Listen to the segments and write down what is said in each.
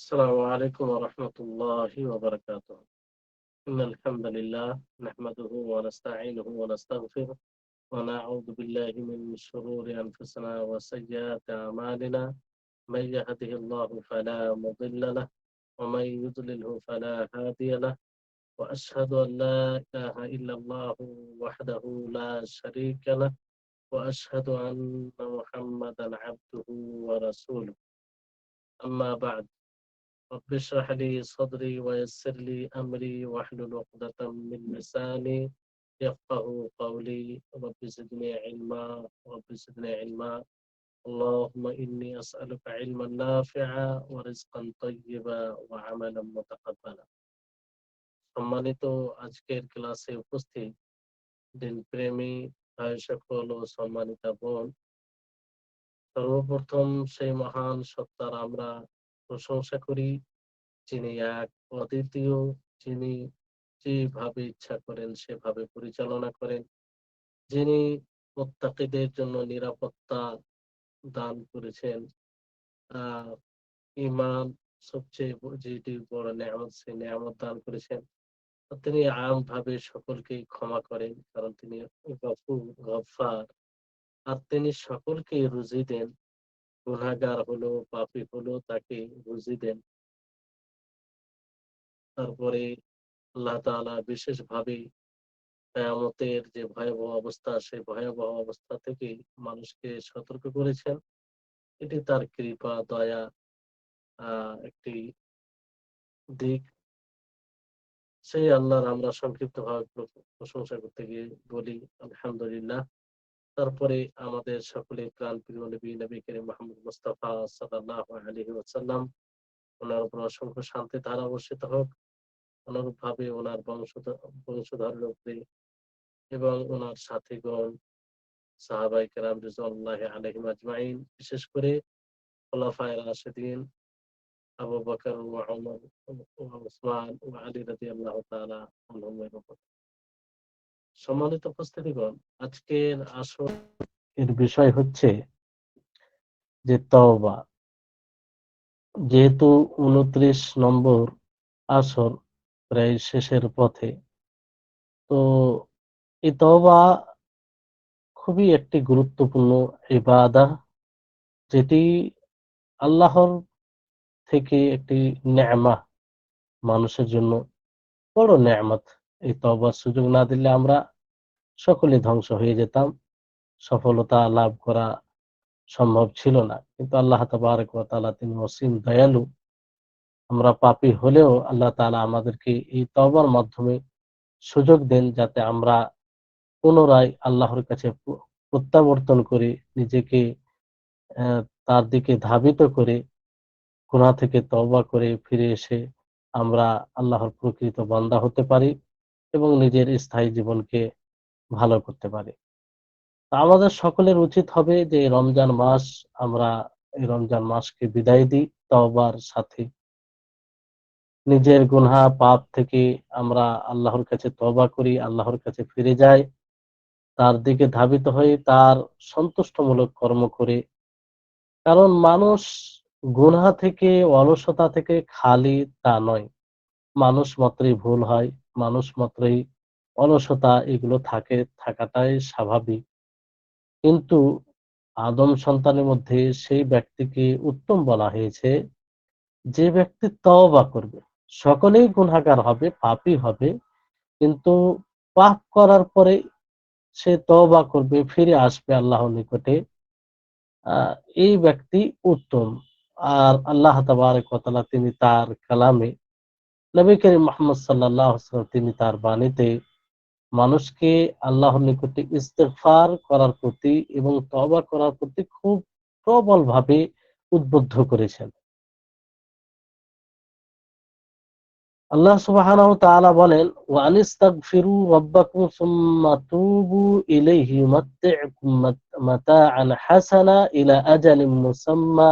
السلام عليكم ورحمة الله وبركاته. إن الحمد لله نحمده ونستعينه ونستغفره ونعوذ بالله من شرور أنفسنا وسيئات أعمالنا. من يهده الله فلا مضل له ومن يضلله فلا هادي له. وأشهد أن لا إله إلا الله وحده لا شريك له وأشهد أن محمدا عبده ورسوله. أما بعد، رب اشرح لي صدري ويسر لي أمري واحلل عقدة من لساني يفقه قولي. رب زدني علما رب زدني علما. اللهم إني أسألك علما نافعا ورزقا طيبا وعملا متقبلا. সম্মানিত আজকের ক্লাসে উপস্থিত দিনপ্রেমী ভাই সকল ও সম্মানিতা বোন, সর্বপ্রথম সেই মহান সত্তার আমরা প্রশংসা করি যিনি এক অদ্বিতীয়, যিনি যেভাবে ইচ্ছা করেন সেভাবে পরিচালনা করেন, যিনি মুত্তাকিদের জন্য নিরাপত্তা দান করেছেন। আহ ঈমান সবচেয়ে যেটি বড় নেয়ামত, সেই নেয়ামত দান করেছেন। তিনি আমভাবে সকলকেই ক্ষমা করেন, কারণ তিনি গফুর গফফার। আর তিনি সকলকেই রুজি দেন, গুনাহগার হলো পাপী হলো তাকে রুজি দেন। তারপরে আল্লাহ তাআলা বিশেষভাবে কিয়ামতের যে ভয়াবহ অবস্থা, সেই ভয়াবহ অবস্থা থেকে মানুষকে সতর্ক করেছেন। এটি তার কৃপা দয়া একটি দিক। সেই আল্লাহর আমরা সংক্ষিপ্তভাবে প্রশংসা করতে গিয়ে বলি আলহামদুলিল্লাহ। তারপরে আমাদের সকলের প্রাণপ্রিয় নবী করিম মুহাম্মদ মুস্তাফা সাল্লাল্লাহু আলাইহি ওয়াসাল্লাম, ওনার উপর অসংখ্য শান্তি ধারা বর্ষিত হোক। অনুরূপভাবে ওনার বংশধরের উপরে এবং ওনার সাথীগণ, সাহাবায়ে কেরাম রিজওয়ানুল্লাহি আলাইহিম আজমাইন, বিশেষ করে খুলাফায়ে রাশিদিন আবু বকর ওয়া ওমর ওয়া উসমান ওয়া আলী রাদিয়াল্লাহু তাআলা আনহুম এর উপর। সম্মানিত উপস্থিতিগণ, আজকের আসর এর বিষয় হচ্ছে যে তওবা। যেহেতু ২৯ নম্বর আসর প্রায় শেষের পথে, তো এই তওবা খুবই একটি গুরুত্বপূর্ণ ইবাদাহ, যেটি আল্লাহর থেকে একটি নেয়ামাহ, মানুষের জন্য বড় নেয়ামত। এই তওবার সুযোগ না দিলে আমরা সকলে ধ্বংস হয়ে যেতাম, সফলতা লাভ করা সম্ভব ছিল না। কিন্তু আল্লাহ তাবারক ওয়া তাআলা তিনি অসীম দয়ালু। আমরা পাপী হলেও আল্লাহ তাআলা আমাদেরকে এই তওবার মাধ্যমে সুযোগ দেন, যাতে আমরা পুনরায় আল্লাহর কাছে প্রত্যাবর্তন করে নিজেকে তার দিকে ধাবিত করে গুনাহ থেকে তওবা করে ফিরে এসে আমরা আল্লাহর প্রকৃত বান্দা হতে পারি এবং নিজের স্থায়ী জীবনকে ভালো করতে পারি। আমাদের সকলের উচিত হবে যে রমজান মাস, আমরা এই রমজান মাসকে বিদায় দিই তওবার সাথে। নিজের গুনাহ পাপ থেকে আমরা আল্লাহর কাছে তওবা করি, আল্লাহর কাছে ফিরে যাই, তার দিকে ধাবিত হয়ে তার সন্তুষ্টমূলক কর্ম করে। কারণ মানুষ গুনাহ থেকে, অলসতা থেকে খালি তা নয়। মানুষ মাত্রই ভুল হয়, মানুষ মাত্রই অলসতা এগুলো থাকাটাই স্বাভাবিক। কিন্তু আদম সন্তানের মধ্যে সেই ব্যক্তিকে উত্তম বলা হয়েছে যে ব্যক্তি তওবা করবে। সকলেই গুনাহগার হবে, পাপী হবে, কিন্তু পাপ করার পরে সে তওবা করবে, ফিরে আসবে আল্লাহর নিকটে, এই ব্যক্তি উত্তম। আর আল্লাহ তাবারক ওয়া তাআলা তিনি তার কালামে, নবী করিম মুহাম্মদ সাল্লাল্লাহু আলাইহি ওয়াসাল্লাম তিনি তার বাণীতে মানুষকে আল্লাহর নিকটে ইস্তেগফার করার প্রতি এবং তওবা করার প্রতি খুব প্রবলভাবে উদ্বুদ্ধ করেছেন। আল্লাহ সুবহানাহু ওয়া তাআলা বলেন, ওয়া আনিস্তাগফিরু রাব্বাকুম সুম্মা তুবু ইলাইহি ইউমাত্তি'কুম মাতা'আন হাসানা ইলা আজালিন মুসাম্মা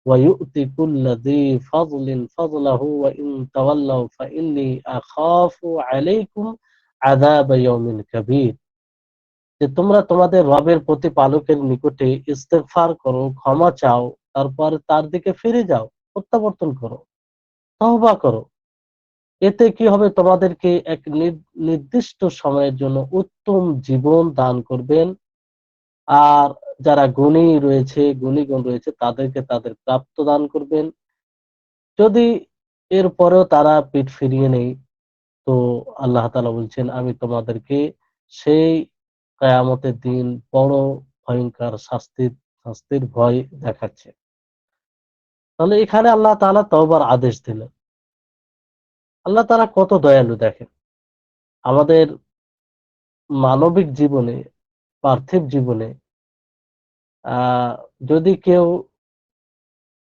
ওয়া ইউ'তি কুল্লা যী ফাদলিন ফাদলাহু ওয়া ইন তাওয়াল্লাউ ফাইন্নী আখাফু আলাইকুম আযাবা ইয়াউমিন কাবীর। যে তোমরা তোমাদের রবের প্রতিপালকের নিকটে ইস্তেগফার করো, ক্ষমা চাও, তারপর তার দিকে ফিরে যাও, প্রত্যাবর্তন করো। তওবা করো। এতে কি হবে, তোমাদেরকে এক নির্দিষ্ট সময়ের জন্য উত্তম জীবন দান করবেন। আর যারা গুণীগণ রয়েছে তাদেরকে তাদের প্রাপ্ত দান করবেন। যদি এরপরেও তারা পিঠ ফিরিয়ে নেই, তো আল্লাহ তাআলা বলছেন আমি তোমাদেরকে সেই কিয়ামতের দিন বড় ভয়ঙ্কর শাস্তির ভয় দেখাচ্ছে। তাহলে এখানে আল্লাহ তাআলা তওবার আদেশ দিলেন। আল্লাহ তাআলা কত দয়ালু দেখেন। আমাদের মানবিক জীবনে, পার্থিব জীবনে আহ যদি কেউ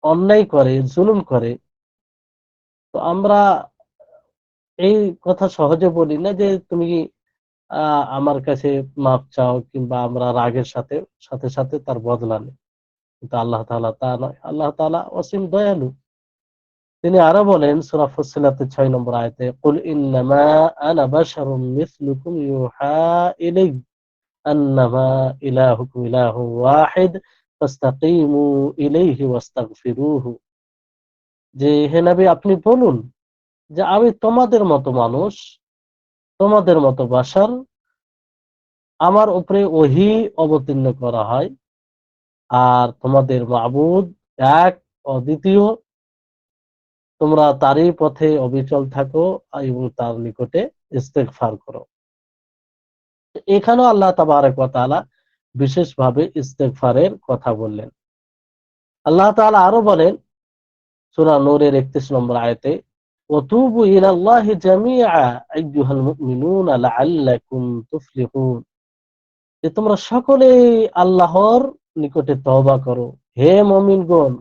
অন্যায় করে, জুলুম করে, তো আমরা এই কথা সহজে বলি না যে তুমি আমার কাছে মাপ চাও, কিংবা আমরা রাগের সাথে সাথে সাথে তার বদলা নেই। কিন্তু আল্লাহ তাআলা তা নয়। আল্লাহ তাআলা অসীম দয়ালু। তিনি আরো বলেন সূরা ফুssiলাতের ৬ নম্বর আয়াতে, কুল ইন্নামা আনা বাশারুম মিসলুকুম ইউহা ইলাই আন্নামা ইলাহুকুম ইলাহুন ওয়াহিদ ফাস্তাকিমু ইলাইহি ওয়াস্তাগফিরুহু। যে হে নবী, আপনি বলুন যে আমি তোমাদের মতো মানুষ, তোমাদের মতো বাশার, আমার উপরে ওহী অবতীর্ণ করা হয়, আর তোমাদের মাবুদ এক, অদ্বিতীয়, তোমরা তারই পথে অবিচল থাকো এবং তার নিকটে ইস্তেগফার করো। এখানেও আল্লাহ তাবারক ওয়া তাআলা বিশেষভাবে ইস্তেগফারের কথা বললেন। আল্লাহ তাআলা আরো বলেন সূরা নূরের ৩১ নম্বর আয়াতে, ওয়াতুবু ইলাল্লাহি জামিআ আইয়ুহাল মুমিনুনা লাআল্লাকুম তুফলিহুন। যে তোমরা সকলেই আল্লাহর নিকটে তওবা করো, হে মুমিনগণ,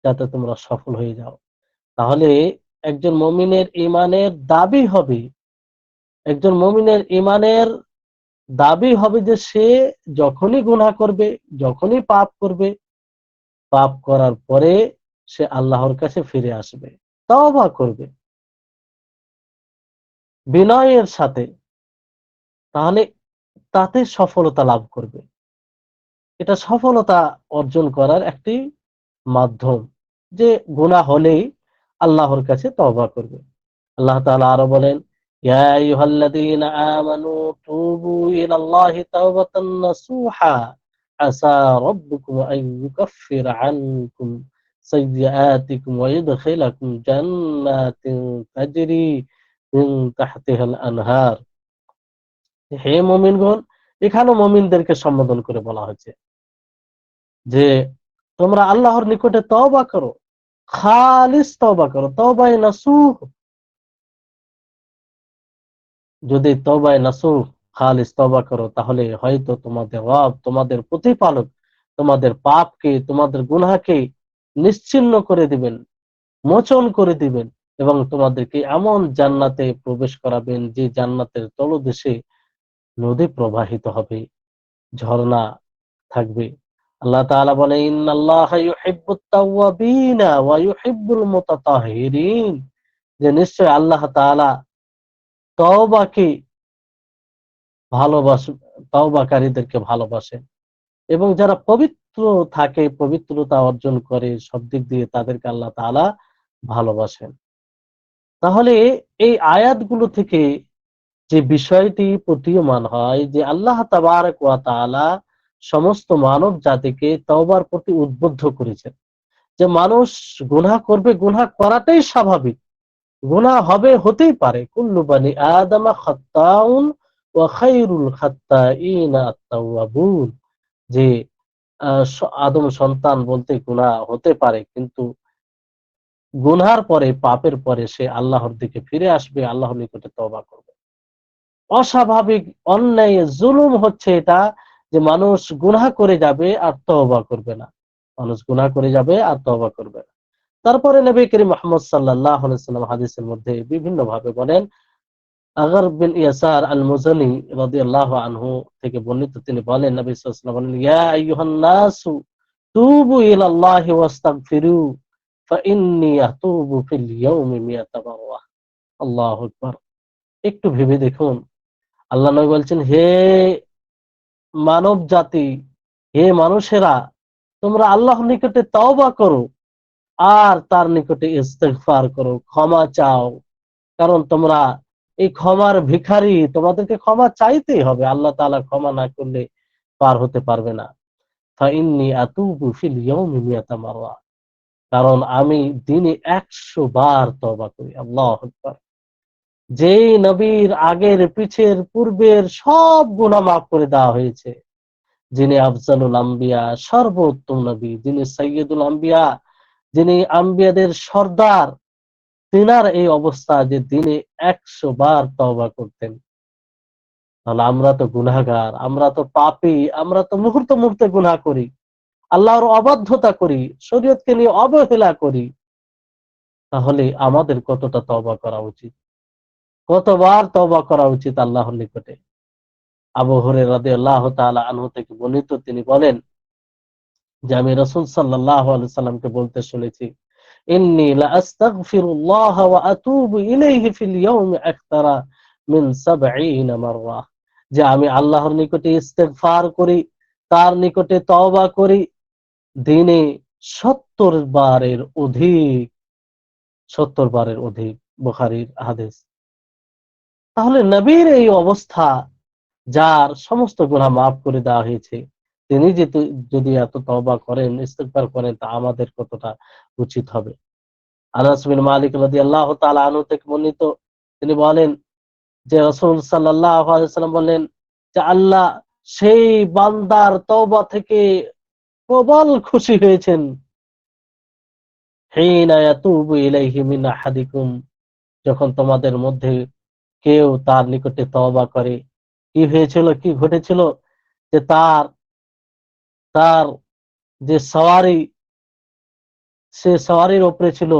যাতে তোমরা সফল হয়ে যাও। তাহলে একজন মুমিনের ঈমানের দাবি হবে, একজন মুমিনের ঈমানের দাবি হবে যে সে যখনই গুনাহ করবে, যখনই পাপ করবে, পাপ করার পরে সে আল্লাহর কাছে ফিরে আসবে, তওবা করবে বিনয়ের সাথে, তাহলে তাতে সফলতা লাভ করবে। এটা সফলতা অর্জন করার একটি মাধ্যম, যে গুনাহ হলেই আল্লাহর কাছে তওবা করবে। আল্লাহ তাআলা আরো বলেন, ইয়া আইয়ুহাল্লাযীনা আমানু তুবু ইলাল্লাহি তাওবাতান নাসুহা আসা রাব্বুকুম আন ইউকাফফিরা আনকুম সাইয়্যাতিকুম ওয়া ইদখিলাকুম জান্নাতিন তাজরি মিন তাহতিহাল আনহার। হে মুমিনগণ, এখানেও মুমিনদেরকে সম্বোধন করে বলা হয়েছে যে তোমরা আল্লাহর নিকটে তওবা করো, খালিস তওবা করো, তওবায়ে নাসুহ। যদি তওবায়ে নাসুহ খালিস তওবা করো, তাহলে হয়তো তোমাদের রব, তোমাদের প্রতিপালক তোমাদের পাপকে, তোমাদের গুনাহকে নিশ্চিহ্ন করে দিবেন, মোচন করে দিবেন, এবং তোমাদেরকে এমন জান্নাতে প্রবেশ করাবেন যে জান্নাতের তলদেশে নদী প্রবাহিত হবে, ঝর্ণা থাকবে। আল্লাহ তাআলা বলে, ইন্নাল্লাহা ইউহিব্বুত তাওয়াবিনা ওয়া ইউহিব্বুল মুতাতাহহিরিন। যে নিশ্চয় আল্লাহ তাআলা তওবাকে ভালোবাসেন, তওবাকারীদেরকে ভালোবাসেন, এবং যারা পবিত্র থাকে, পবিত্রতা অর্জন করে সব দিক দিয়ে, তাদেরকে আল্লাহ তাআলা ভালোবাসেন। তাহলে এই আয়াতগুলো থেকে যে বিষয়টি প্রতীয়মান হয় যে আল্লাহ তাবারক ওয়া তাআলা সমস্ত মানব জাতিকে তওবার প্রতি উদ্বুদ্ধ করেছেন। যে মানুষ গুনাহ করবে, গুনাহ করাটাই স্বাভাবিক, গুনাহ হবে, হতেই পারে। কুল্লু বানি আদামা খাত্তাউন ওয়া খায়রুল খাত্তাইনা আত-তাওয়াবুন। যে আদম সন্তান বলতে গুনাহ হতে পারে, কিন্তু গুনহার পরে, পাপের পরে সে আল্লাহর দিকে ফিরে আসবে, আল্লাহর নিকটে তওবা করবে। অস্বাভাবিক অন্যায় জুলুম হচ্ছে এটা, যে মানুষ গুনাহ করে যাবে আর তওবা করবে না, মানুষ গুনাহ করে যাবে আর তওবা করবে না। তারপরে নবী করিম মুহাম্মদ সাল্লাল্লাহু আলাইহি ওয়াসাল্লাম হাদিসের মধ্যে বিভিন্ন ভাবে বলেন, আগর বিন ইয়াসার আল মুজানি রাদিয়াল্লাহু আনহু থেকে বর্ণিত, তিনি বলেন, নবী সাল্লাল্লাহু আলাইহি ওয়াসাল্লাম বলেন, ইয়া আইয়ুহান নাসু তুবু ইলাল্লাহি ওয়াস্তাগফিরু ফাইন্নী আতুবু ফিল ইয়াউমি মিয়াতা মাররা। আল্লাহু আকবার। একটু ভেবে দেখুন, আল্লাহ নবী বলছেন, হে মানব জাতি, হে মানুষেরা, তোমরা আল্লাহর নিকটে তওবা করো, আর তার নিকটে ইস্তেগফার করো, ক্ষমা চাও, কারণ তোমরা এই ক্ষমার ভিখারি, তোমাদেরকে ক্ষমা চাইতেই হবে, আল্লাহ তাআলা ক্ষমা না করলে পার হতে পারবে না। ফাইন্নী আতুবু ফিল ইয়াউমি মিয়াতা মাররা, কারণ আমি দিনে 100 বার তওবা করি। আল্লাহু আকবার। যেই নবীর আগের পিছের পূর্বের সব গুনাহ মাফ করে দেওয়া হয়েছে, যিনি আফজালুল আম্বিয়া, সর্বোত্তম নবী, যিনি সাইয়্যিদুল আম্বিয়া, যিনি আম্বিয়াদের সর্দার, তিনার এই অবস্থা যে দিনে 100 বার তওবা করতেন। তাহলে আমরা তো গুনাহগার, আমরা তো পাপী, আমরা তো মুহূর্তে মুহূর্তে গুনাহ করি, আল্লাহর অবাধ্যতা করি, শরীয়তকে নিয়ে অবহেলা করি। তাহলে আমাদের কতটা তওবা করা উচিত, কতবার তওবা করা উচিত আল্লাহর নিকটে। আবু হুরায়রা রাদিয়াল্লাহু তাআলা আনহু থেকে বর্ণিত, তিনি বলেন যে আমি রাসূল সাল্লাল্লাহু আলাইহি সাল্লামকে বলতে শুনেছি, ইন্নী লা আস্তাগফিরুল্লাহ ওয়া আতুবু ইলাইহি ফিল ইয়াউমি আকতারা মিন ৭০ মাররা, যে আমি আল্লাহর নিকটে ইস্তেগফার করি, তার নিকটে তওবা করি দিনে ৭০ বারের অধিক, ৭০ বারের অধিক। বুখারীর হাদিস। তাহলে নবীর এই অবস্থা, যার সমস্ত গুনাহ মাফ করে দেওয়া হয়েছে, তিনি যদি এত তওবা করেন, ইস্তেগফার করেন, তা আমাদের কতটা উচিত হবে। আনাস বিন মালিক রাদিয়াল্লাহু তাআলা আনহু থেকে বর্ণিত, তিনি বলেন যে রাসূল সাল্লাল্লাহু আলাইহি ওয়াসাল্লাম বললেন যে আল্লাহ সেই বান্দার তওবা থেকে প্রবল খুশি হয়েছেন, হিনা ইয়াতুবু ইলাইহি মিন আহাদিকুম, যখন তোমাদের মধ্যে কেউ তার নিকটে তওবা করে। কি হয়েছিল, কি ঘটেছিল, যে তার তার যে সওয়ারি, সে সওয়ারির উপরে ছিল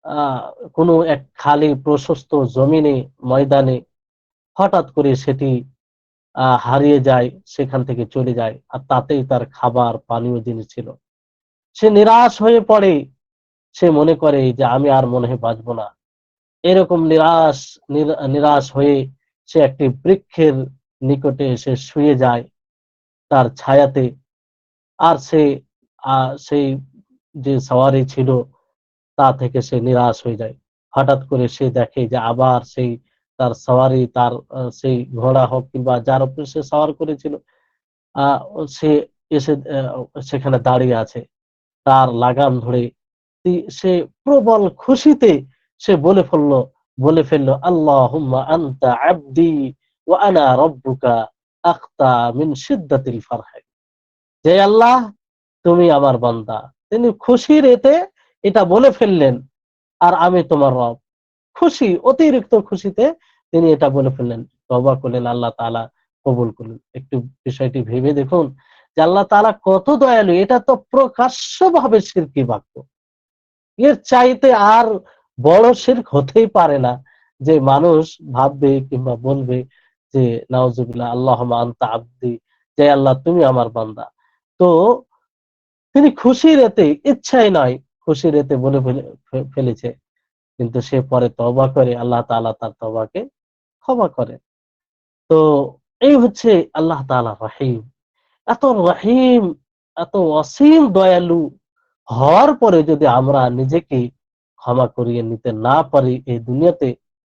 আহ কোনো এক খালি প্রশস্ত জমিনে, ময়দানে, হঠাৎ করে সেটি হারিয়ে যায়, সেখান থেকে চলে যায়, আর তাতেই তার খাবার পানীয় জিনিস ছিল। সে নিরাশ হয়ে পড়ে, সে মনে করে যে আমি আর মনে হয় বাঁচবো না। এরকম নিরাশ হয়ে সে একটি বৃক্ষের নিকটে এসে শুয়ে যায় তার ছায়াতে। আর সে সেই যে সওয়ারি ছিল, তা থেকে সে নিরাশ হয়ে যায়। হঠাৎ করে সে দেখে যে আবার সেই তার সওয়ারি, তার সেই ঘোড়া হোক কিংবা যার উপরে সে সওয়ার করেছিল, আহ সে এসে সেখানে দাঁড়িয়ে আছে, তার লাগাম ধরে। সে প্রবল খুশিতে সে বলে ফেললো আল্লাহুম্মা আনতা আবদি ওয়া আনা রাব্বুকা আখতা মিন শিদ্দাতিল ফারহ, যে আল্লাহ তুমি আমার বান্দা। তিনি খুশির এতে এটা বলে ফেললেন, আর আমি তোমার রব। খুশি, অতিরিক্ত খুশিতে তিনি এটা বলে ফেললেন, তওবা করলেন, আল্লাহ তাআলা কবুল করলেন। একটু বিষয়টি ভেবে দেখুন যে আল্লাহ তাআলা কত দয়ালু। এটা তো প্রকাশ্যভাবে শিরকি বাক্য, এর চাইতে আর বড় শিরক হতেই পারে না, যে মানুষ ভাববে কিংবা বলবে যে নাউজুবিল্লাহ, আল্লাহুম্মা আনতা আবদি, যে আল্লাহ তুমি আমার বান্দা। তো তিনি খুশির এতে, ইচ্ছায় নয়, খুশির এতে বলে ফেলেছে, কিন্তু সে পরে তওবা করে, আল্লাহ তাআলা তার তওবাকে ক্ষমা করেন। তো এই হচ্ছে আল্লাহ তাআলা রহিম। এত রহিম, এত অসীম দয়ালু হওয়ার পরে যদি আমরা নিজেকে ক্ষমা করিয়ে নিতে না পারি এই দুনিয়াতে,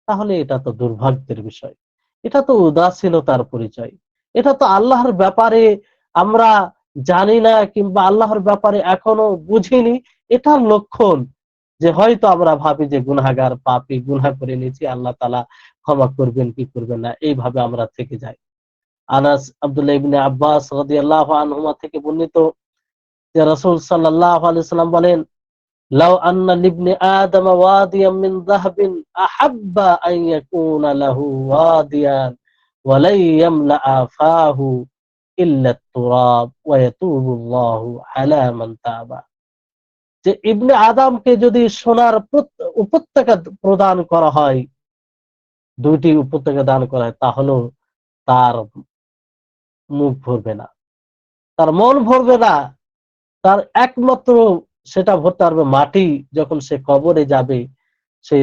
তাহলে এটা তো দুর্ভাগ্যের বিষয়, এটা তো উদাসীনতার পরিচয়, এটা তো আল্লাহর ব্যাপারে আমরা জানি না কিংবা আল্লাহর ব্যাপারে এখনো বুঝিনি, এটার লক্ষণ। যে হয়তো আমরা ভাবি যে গুনাহগার, পাপী, গুনাহ করে নিয়েছি, আল্লাহ তাআলা ক্ষমা করবেন কি করবেন না, এইভাবে আমরা থেকে যাই। আনাস আব্দুল্লাহ ইবনে আব্বাস রাদিয়াল্লাহু আনহুমা থেকে বর্ণিত যে রাসূল সাল্লাল্লাহু আলাইহি সাল্লাম বলেন, লাউ আন্না লিবনি আদম ওয়াদিয়াম মিন যাহাবিন আহাব্বা আন ইয়াকুনা লাহু ওয়াদিয়ান ওয়া লা ইয়ামলা ফাহু ইল্লা আত-তুরাব ওয়া ইয়াতুবু আল্লাহু আলা মান তাবা, যে ইবনে আদমকে যদি সোনার উপত্যকা প্রদান করা হয়, দুইটি উপত্যকা দান করা হয়, তাহলেও তার মুখ ভরবে না, তার মন ভরবে না। তার একমাত্র সেটা ভরতে পারবে মাটি। যখন সে কবরে যাবে,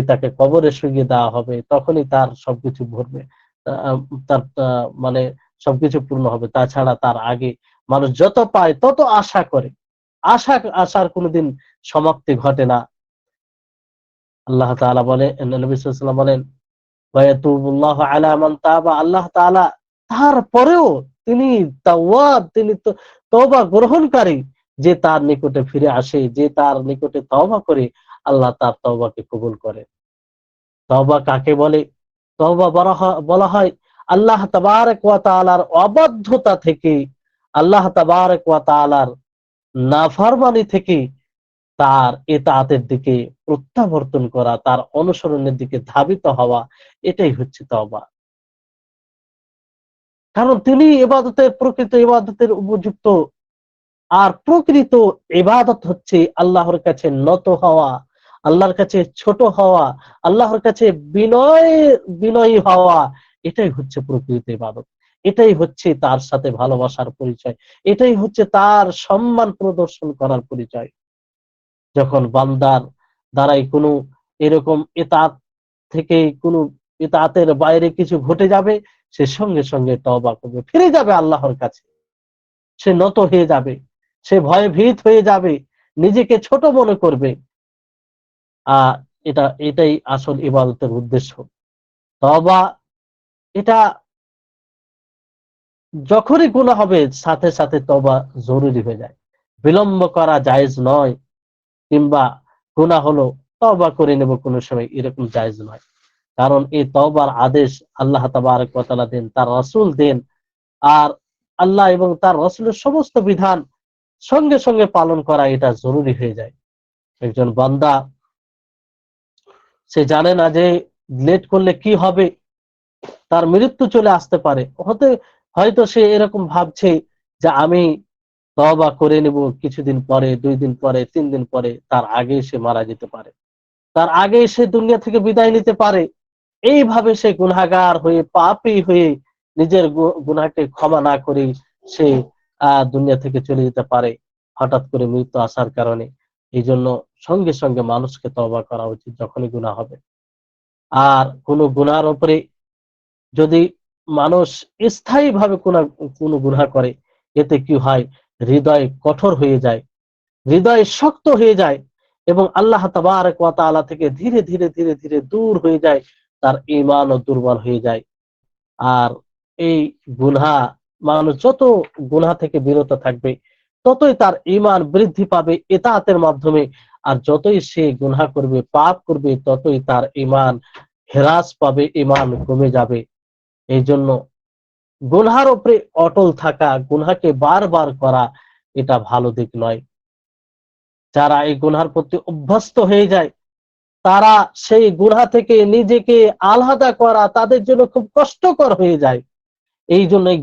তাকে কবরে শুইয়ে দেওয়া হবে, তখনই তার সবকিছু ভরবে, তার মানে সবকিছু পূর্ণ হবে। তাছাড়া তার আগে মানুষ যত পায় তত আশা করে, আশার কোনোদিন সমাপ্তি ঘটে না। আল্লাহ তাআলা বলে, নবী সাল্লাল্লাহু আলাইহি ওয়াসাল্লাম বলেন, ওয়ায়াতুবুল্লাহু আলা মান তাবা, আল্লাহ তাআলা তারপরেও তিনি তাওয়াব, তিনি তো তওবা গ্রহণকারী, যে তার নিকটে ফিরে আসে, যে তার নিকটে তওবা করে, আল্লাহ তার তওবাকে কবুল করে। তওবা কাকে বলে? তওবা বলা হয় আল্লাহ তাবারক ওয়া তাআলার অবাধ্যতা থেকে, আল্লাহ তাবারক ওয়া তাআলার নাফরমানি থেকে তার ইতাআতের দিকে প্রত্যাবর্তন করা, তার অনুসরণের দিকে ধাবিত হওয়া, এটাই হচ্ছে তওবা। কারণ তিনি প্রকৃত ইবাদতের উপযুক্ত। আর প্রকৃত ইবাদত হচ্ছে আল্লাহর কাছে নত হওয়া, আল্লাহর কাছে ছোট হওয়া, আল্লাহর কাছে বিনয়ী হওয়া। এটাই হচ্ছে প্রকৃত ইবাদত। এটাই হচ্ছে তার সাথে ভালোবাসার পরিচয়। এটাই হচ্ছে তার সম্মান প্রদর্শন করার পরিচয়। যখন বান্দার দ্বারাই কোনো এরকম ইতাআত থেকে কোনো ইতাআতের বাইরে কিছু ঘটে যাবে, সে সঙ্গে সঙ্গে তওবা করবে, ফিরে যাবে আল্লাহর কাছে। সে নত হয়ে যাবে, সে ভয়ে ভীত হয়ে যাবে, নিজেকে ছোট মনে করবে। আহ এটাই আসল ইবাদতের উদ্দেশ্য। তওবা, এটা যখনই গুনাহ হবে সাথে সাথে তওবা জরুরি হয়ে যায়। বিলম্ব করা জায়েজ নয়, কিংবা গুনাহ হলো তওবা করে নেব কোনো সময়, এরকম জায়েজ নয়। কারণ এই তওবার আদেশ আল্লাহ তাবারক ওয়া তাআলা দেন, তার রাসূল দেন। আর আল্লাহ এবং তার রাসূলের সমস্ত বিধান সঙ্গে সঙ্গে পালন করা এটা জরুরি হয়ে যায়। একজন বান্দা, সে জানে না যে লেট করলে কি হবে, তার মৃত্যু চলে আসতে পারে। হয়তো সে এরকম ভাবছে যে আমি তওবা করে নিব কিছুদিন পরে, 2 দিন পরে, 3 দিন পরে, তার আগে সে মারা যেতে পারে, তার আগে সে দুনিয়া থেকে বিদায় নিতে পারে। এইভাবে সে গুনাহগার হয়ে, পাপী হয়ে, নিজের গুনাহকে ক্ষমা না করে সে দুনিয়া থেকে চলে যেতে পারে হঠাৎ করে মৃত্যু আসার কারণে। এই জন্য সঙ্গে সঙ্গে মানুষকে তওবা করা উচিত যখনই গুনাহ হবে। আর কোন গুনার উপরে যদি মানুষ স্থায়ীভাবে কোনো গুনাহ করে, এতে কি হয়? হৃদয় কঠোর হয়ে যায়, হৃদয় শক্ত হয়ে যায়, এবং আল্লাহ তাবারক ওয়া তাআলা থেকে ধীরে ধীরে ধীরে ধীরে দূর হয়ে যায়, তার ঈমানও দুর্বল হয়ে যায়। আর এই গুনাহ, মানুষ যত গুনাহ থেকে বিরত থাকবে, ততই তার ঈমান বৃদ্ধি পাবে ইতাআতের মাধ্যমে। আর যতই সে গুনাহ করবে, পাপ করবে, ততই তার ঈমান হ্রাস পাবে, ঈমান কমে যাবে। এই জন্য গুনহার উপরে অটল থাকা, গুনহাকে বারবার করা, এটা ভালো দিক নয়। যারা এই গুনহার প্রতি অভ্যস্ত হয়ে যায়, তারা সেই গুনহা থেকে নিজেকে আলাদা করা তাদের জন্য খুব কষ্টকর হয়ে যায়। এই জন্য এই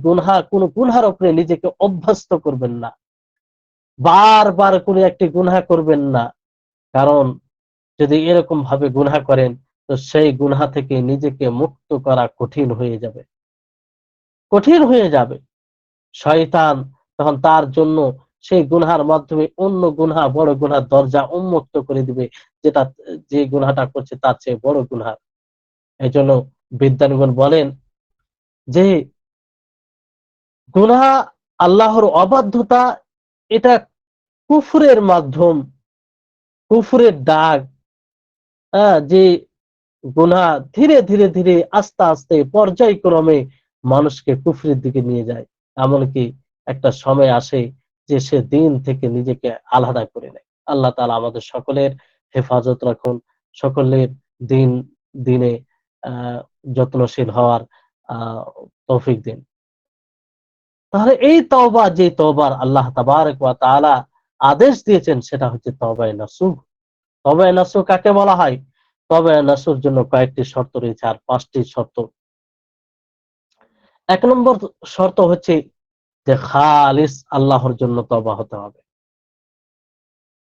কোন গুনহার উপরে নিজেকে অভ্যস্ত করবেন না, বারবার কোন একটি গুনহা করবেন না। কারণ যদি এরকম ভাবে গুনহা করেন, তো সেই গুনহা থেকে নিজেকে মুক্ত করা কঠিন হয়ে যাবে, কঠিন হয়ে যাবে। শয়তান তখন তার জন্য সেই গুনহার মাধ্যমে অন্য গুনহা, বড় গুনহার দরজা উন্মুক্ত করে দিবে, যেটা, যে গুনহাটা করছে তার চেয়ে বড় গুনহা। এই জন্য বিদ্বানগণ বলেন যে গুনহা, আল্লাহর অবাধ্যতা, এটা কুফরের মাধ্যম, কুফরের ডাক। যে গুনাহ ধীরে ধীরে ধীরে আস্তে আস্তে পর্যায়ক্রমে মানুষকে কুফরির দিকে নিয়ে যায়। এমনকি একটা সময় আসে যে সে দিন থেকে নিজেকে আলাদা করে নেয়। আল্লাহ তাআলা আমাদের সকলের হেফাজত রাখুন, সকলের দিন দিনে যত্নশীল হওয়ার আহ তৌফিক দিন। তাহলে এই তওবা, যে তওবার আল্লাহ তাবারক ওয়া তাআলা আদেশ দিয়েছেন, সেটা হচ্ছে তওবায়ে নসুহ। তওবায়ে নসুহ কাকে বলা হয়? তওবায়ে নসুহর জন্য কয়েকটি শর্ত রয়েছে, আর 5টি শর্ত। 1 নম্বর শর্ত হচ্ছে যে খালিস আল্লাহর জন্য তওবা হতে হবে।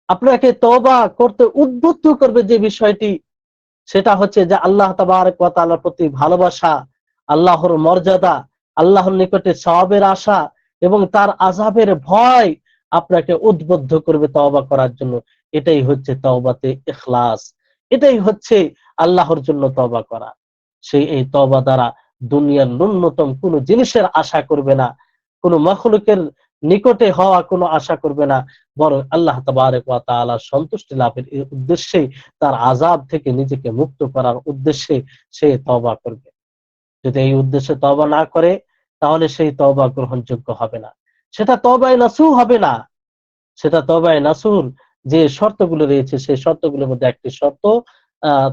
আপনাকে তওবা করতে উদ্বুদ্ধ করবে যে বিষয়টি, সেটা হচ্ছে যে আল্লাহ তাবারক ওয়া তাআলার প্রতি ভালোবাসা, আল্লাহর মর্যাদা, আল্লাহর নিকটে সওয়াবের আশা এবং তার আযাবের ভয় আপনাকে উদ্বুদ্ধ করবে তওবা করার জন্য। এটাই হচ্ছে তওবাতে ইখলাস, এটাই হচ্ছে আল্লাহর জন্য তওবা করা। সেই এই তওবা দ্বারা দুনিয়ার ন্যূনতম কোনো জিনিসের আশা করবে না, কোনো মাখলুকের নিকটে হওয়া কোনো আশা করবে না, বরং আল্লাহ তাবারক ওয়া তাআলার সন্তুষ্টি লাভের উদ্দেশ্যে, তার আযাব থেকে নিজেকে মুক্ত করার উদ্দেশ্যে সে তওবা করবে। যদি এই উদ্দেশ্যে তওবা না করে, তাহলে সেই তওবা গ্রহণযোগ্য হবে না। সেটা তওবায়ে নাসুহ হবে না। সেটা তওবায়ে নাসুহর যে শর্তগুলো রয়েছে, সেই শর্তগুলোর মধ্যে একটি শর্ত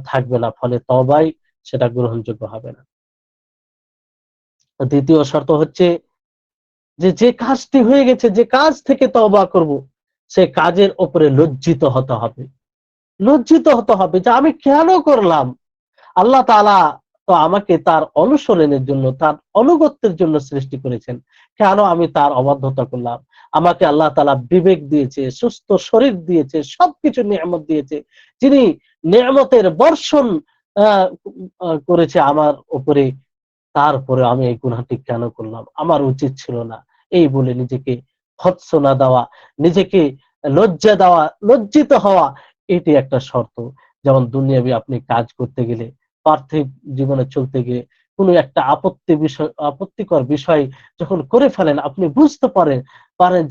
থাকবে না। ফলে তওবাই সেটা গ্রহণযোগ্য হবে না। দ্বিতীয় শর্ত হচ্ছে যে কাজটি হয়ে গেছে, যে কাজ থেকে তওবা করব, সে কাজের উপরে লজ্জিত হতে হবে। লজ্জিত হতে হবে যে আমি কেন করলাম? আল্লাহ তাআলা তো আমাকে তার অনুসরণের জন্য, তার আনুগত্যের জন্য সৃষ্টি করেছেন। কেন আমি তার অবাধ্যতা করলাম? আমাকে আল্লাহ তাআলা বিবেক দিয়েছে, সুস্থ শরীর দিয়েছে, সবকিছু নিয়ামত দিয়েছে। যিনি নিয়ামতের বর্ষণ আ করেছে আমার উপরে, তারপরে আমি এই গুনাহটি কেন করলাম? আমার উচিত ছিল না। এই বলে নিজেকে ভর্ৎসনা দেওয়া, নিজেকে লজ্জা দেওয়া, লজ্জিত হওয়া, এটি একটা শর্ত। যেমন দুনিয়াবি আপনি কাজ করতে গেলে, পার্থিব জীবনে চলতে গিয়ে কোনো একটা আপত্তিকর বিষয় যখন করে ফেলেন, আপনি বুঝতে পারেন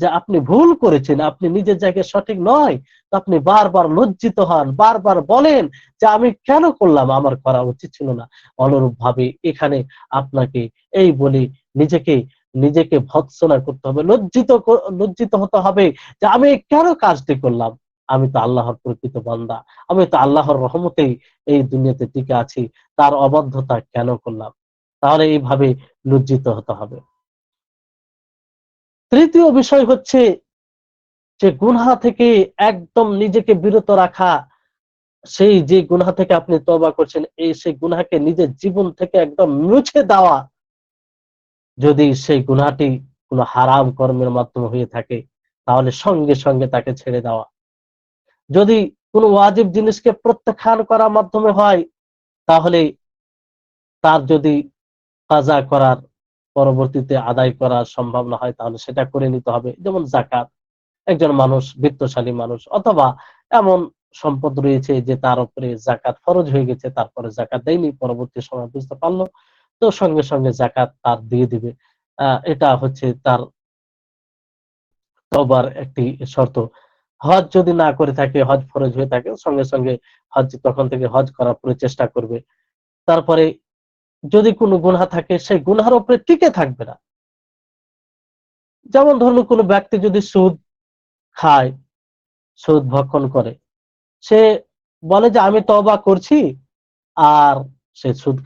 যে আপনি ভুল করেছেন, আপনি নিজের জায়গায় সঠিক নয়। তো আপনি বারবার লজ্জিত হন, বারবার বলেন যে আমি কেন করলাম? আমার করা উচিত ছিল না। অনুরূপভাবে এখানে আপনাকে এই বলে নিজেকে নিজেকে ভর্ৎসনা করতে হবে, লজ্জিত হতে হবে যে আমি কেন কাজটি করলাম? আমি তো আল্লাহর প্রকৃত বান্দা, আমি তো আল্লাহর রহমতেই এই দুনিয়াতে টিকে আছি, তার অবাধ্যতা কেন করলাম? তাহলে এইভাবে লজ্জিত হতে হবে। তৃতীয় বিষয় হচ্ছে যে গুনাহ থেকে একদম নিজেকে বিরত রাখা। সেই যে গুনাহ থেকে আপনি তওবা করছেন, সেই গুনাহকে নিজের জীবন থেকে একদম মুছে দেওয়া। যদি সেই গুনাহটি কোনো হারাম কর্মের মাধ্যমে হয়ে থাকে, তাহলে সঙ্গে সঙ্গে তাকে ছেড়ে দেওয়া। যদি কোনো ওয়াজিব জিনিসকে প্রত্যাখ্যান করার মাধ্যমে হয়, তাহলে তার যদি কাজা করার, পরবর্তীতে আদায় করার সম্ভাবনা হয়, তাহলে সেটা করে নিতে হবে। যেমন যাকাত। একজন মানুষ, বিত্তশালী মানুষ, অথবা এমন সম্পদ রয়েছে যে তার উপরে যাকাত ফরজ হয়ে গেছে, তারপরে যাকাত দেয়নি, পরবর্তী সময় বুঝতে পারলো, তো সঙ্গে সঙ্গে যাকাত তার দিয়ে দিবে। এটা হচ্ছে তার তওবার একটি শর্ত। হজ যদি না করে থাকে, হজ ফরজ হয়ে থাকে, সঙ্গে সঙ্গে হজ, তখন থেকে হজ করার প্রচেষ্টা করবে। তারপরে যদি কোনো গুনাহ থাকে, সেই গুনাহের উপরে টিকে থাকবে না। যেমন ধরুন, কোনো ব্যক্তি যদি সুদ খায়, সুদ ভক্ষণ করে, সে বলে যে আমি তওবা করছি, আর সে সুদ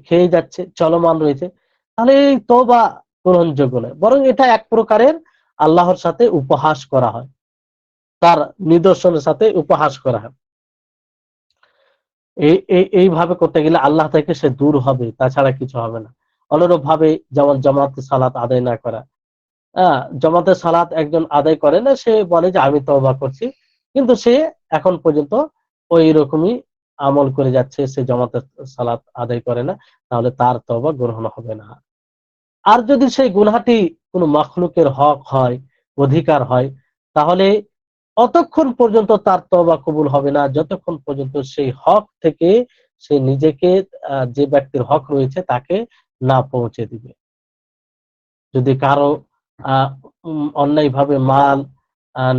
খেয়ে যাচ্ছে, চলমান রয়েছে, তাহলে এই তওবা গ্রহণযোগ্য নয়, বরং এটা এক প্রকারের আল্লাহর সাথে উপহাস করা হয়, তার নিদর্শনের সাথে উপহাস করা হয়। এইভাবে করতে গেলে আল্লাহ থেকে সে দূর হবে, তাছাড়া কিছু হবে না। অনুরূপ ভাবে, যেমন জামাতে সালাত আদায় না করা। জামাতে সালাত একজন আদায় করে না, সে বলে যে আমি তওবা করছি, কিন্তু সে এখন পর্যন্ত ওই রকমই আমল করে যাচ্ছে, সে জামাতে সালাত আদায় করে না, তাহলে তার তওবা গ্রহণ হবে না। আর যদি সেই গুনাহটি কোনো মাখলুকের হক হয়, অধিকার হয়, তাহলে অতক্ষণ পর্যন্ত তার তওবা কবুল হবে না, যতক্ষণ পর্যন্ত সেই হক থেকে সে নিজেকে, যে ব্যক্তির হক রয়েছে তাকে না পৌঁছে দিবে। যদি কারো আহ অন্যায়ভাবে মাল